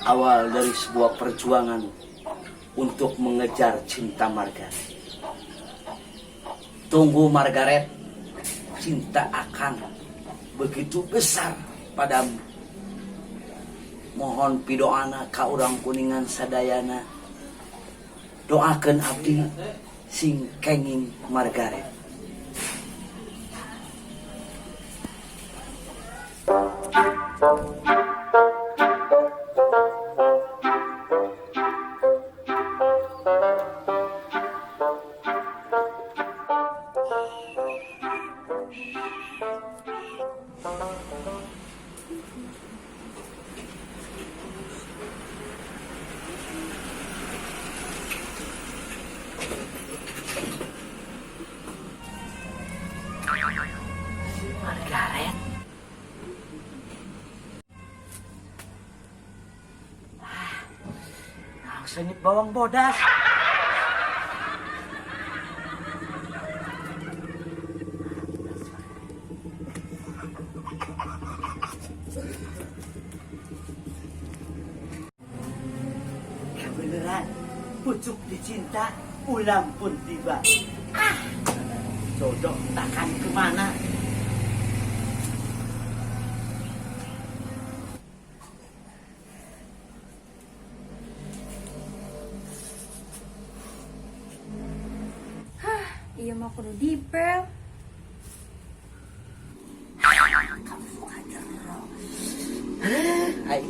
awal dari sebuah perjuangan untuk mengejar cinta Margaret. Tunggu Margaret, cinta Akang begitu besar padamu. Mohon pidoana ka urang Kuningan sadayana. Doakeun abdi sing kenging Margaret. Margaret. Sengit bawang bodas. Kebenaran, pucuk dicinta, ulang pun tiba. Jodoh takkan kemana. Iya mau kudu dipel. Hai.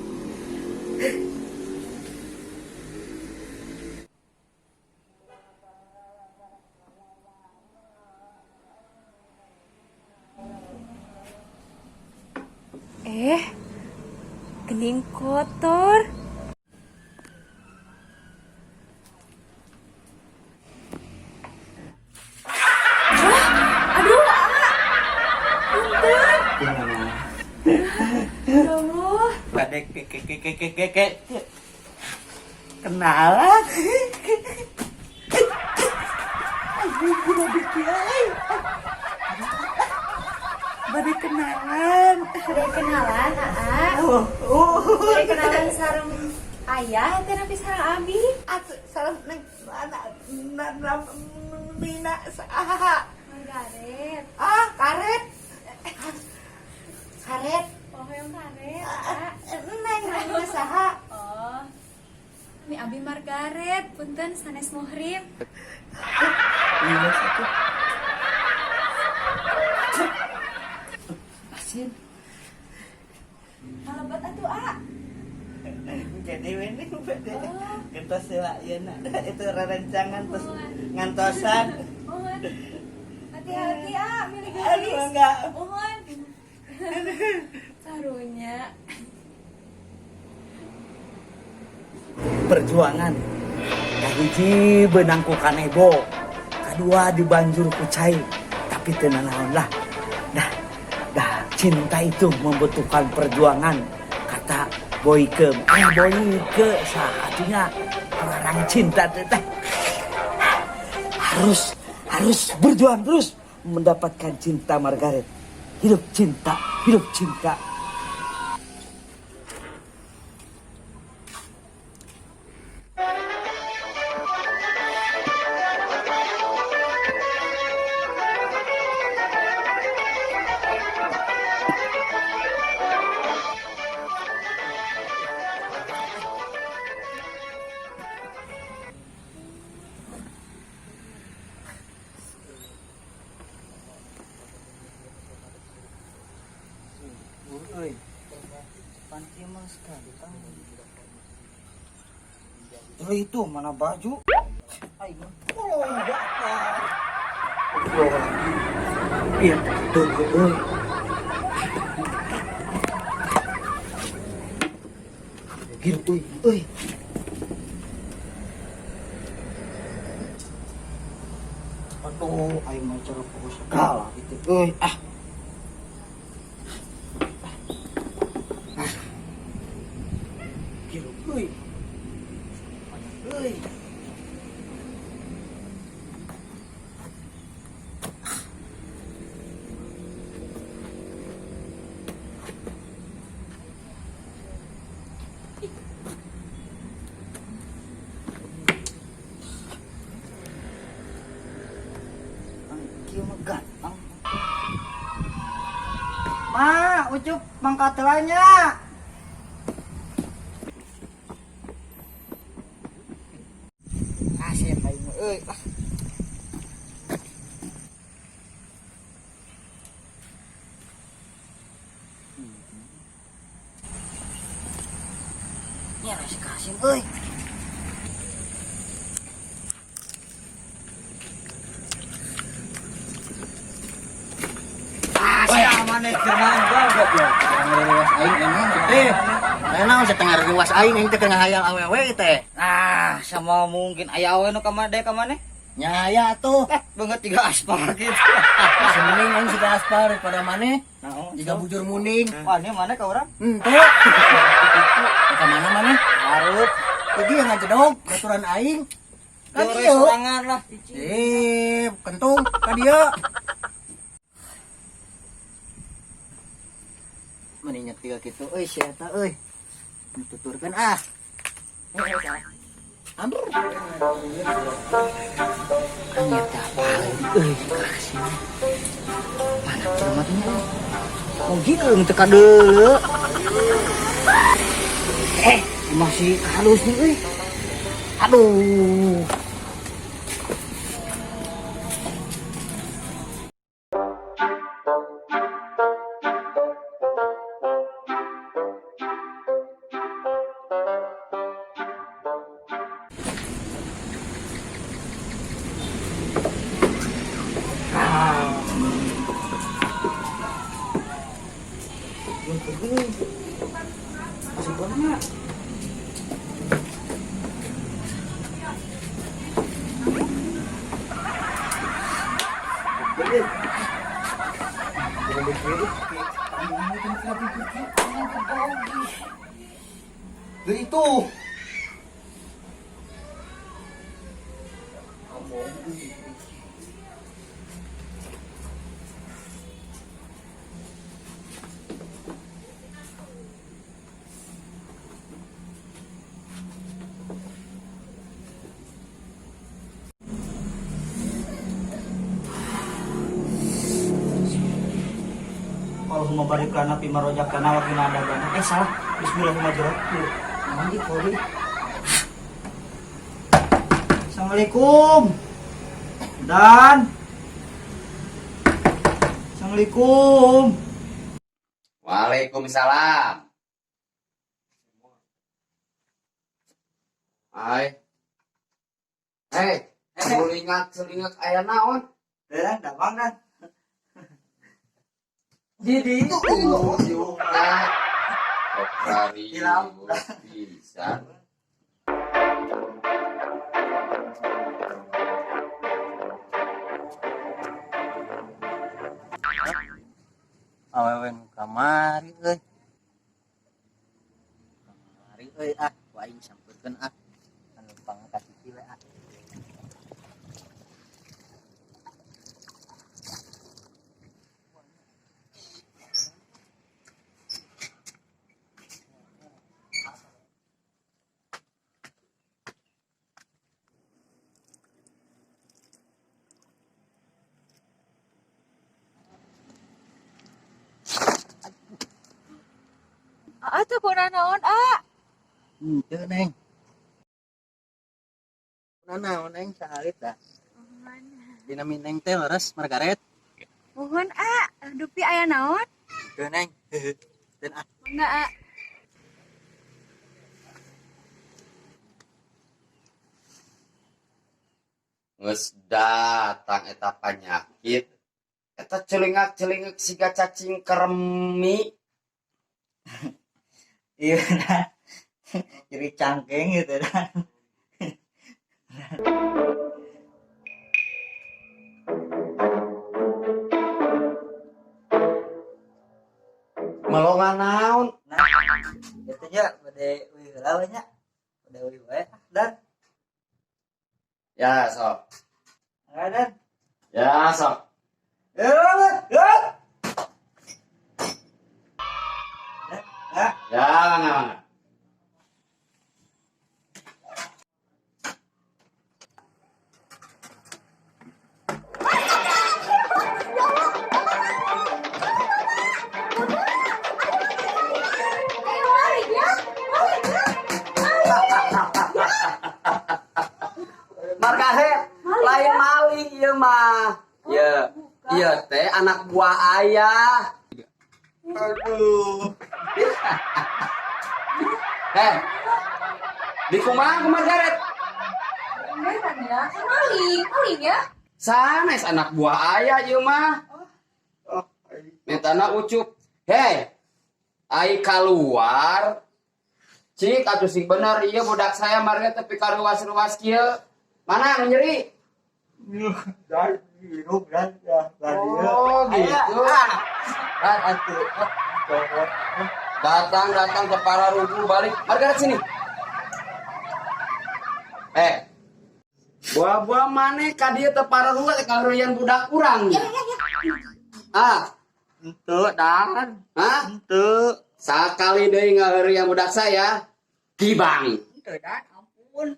Gening kotor. Badek kenalan. Badek kenalan. Udah kenalan, Udah kenalan sareng ayah, teh napi sareng abi. Sareng neng anak Mina saha. Margaret. Karet. Karet. Oh, yang karet. Neng saha. Oh. Mi abi Margaret, punten sanes muhrim. Iya satu. Asin. Malabat atuh, Jadi ini beda. Kita sila ya nak. Itu rencangan terus ngantosan. Mohon. Hati-hati, milih Aduh gadis. enggak. Mohon. Sarunya. Perjuangan. Kahiji benang ku kanebo. Kedua dibanjur ku cai. Tapi tenang lah. Dah cinta itu membutuhkan perjuangan. Kata Boyke. Boyke satunya orang cinta teh. Harus berjuang terus mendapatkan cinta Margaret. Hidup cinta, hidup cinta. Oi, panti emang sekali kamu. Itu mana baju? Ayo, enggak. Iya, tunggu, oi. Gitu, oi. Aduh, ayo mau cara fokus segala itu, oi. Ui. Ucup mangkatelanya. Asih paling euy. Ya masih kasih euy. Mana kenang goblok ya. Aing emang teh. Enak setengah ruas aing teh tengah hayal awewe teh. Ah, sama mungkin aya awe nu ka mana? Nyaya tuh. Banget tiga aspal gitu. Semening aing siga aspal pada maneh. Naon? Jika bujur muning. Wah, ini mana ka urang? Henteu. Ka mana maneh? Hareup. Jadi yang ngajedog baturan aing. Ka Jore dieu. sorangan lah. Kentung ka dieu. Mani nyetil gitu euy si eta euy. Tuturkeun ah. Amber. Ternyata apa euy kasih. Mana cermatnya? Oh gideung teu kadeuleu. Masih halus nih euy. Aduh. Itu. Allahumma barik lana fi ma razaqtana wa qina adzabannar. Salah. Bismillahirrahmanirrahim. Mandi kali. Assalamualaikum. Dan Assalamualaikum. Waalaikumsalam. Hai. Selingat aya naon? Dan damang kan. Jadi itu juga. Kokari bisa. Awewe nu kamari euy. Kamari euy ah, ku aing sampeurkeun ah. Anu pangkasih we ah. Atuh puna naon, Henteu neng. Naon neng sahalit dah. Dina mineng teh leres Margaret. Mohon, Dupi aya naon? Teu neng. Dan ah. Enggak, Geus datang eta panyakit. Eta celingak-celingak siga cacing keremi. Iya nah. Jadi cangkeng gitu dah. Melongan naon? Nah, itu aja bade wih heula we nya. Bade wih we. Dan Ya sok. dan. Ya sok. Ya. Ya mana. anak buah ayah. Aduh. Di kumaha ku Margaret? Beneran ya? Maling ya? Sanes anak buah ayah ieu mah. Oh, Mentana ucup. Ai keluar. Cik atuh sing bener ieu budak saya Margaret tapi karuas-ruas kieu. Mana anu nyeri? dan hidup dan ya Oh, gitu. dan atuh Datang ke para rugu balik. Margaret sini. Buah-buah mana ka dieu teu para rugu teh karuyan budak urang. itu dan itu Sakali deui ngaheureuyan budak saya, kibang. itu dan ampun.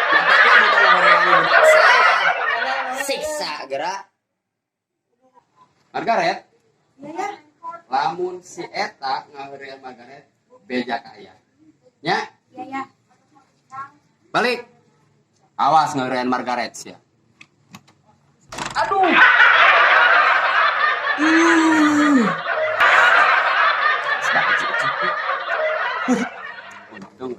Makanya bukan ngaheureuyan budak saya. Siksa geura. Margaret, Ya. lamun si eta ngaheureuyan Margaret beja ka aya. Nya, Ya. balik. Awas ngaheureuyan Margaret sia. Aduh. Sudah kecil. Untung,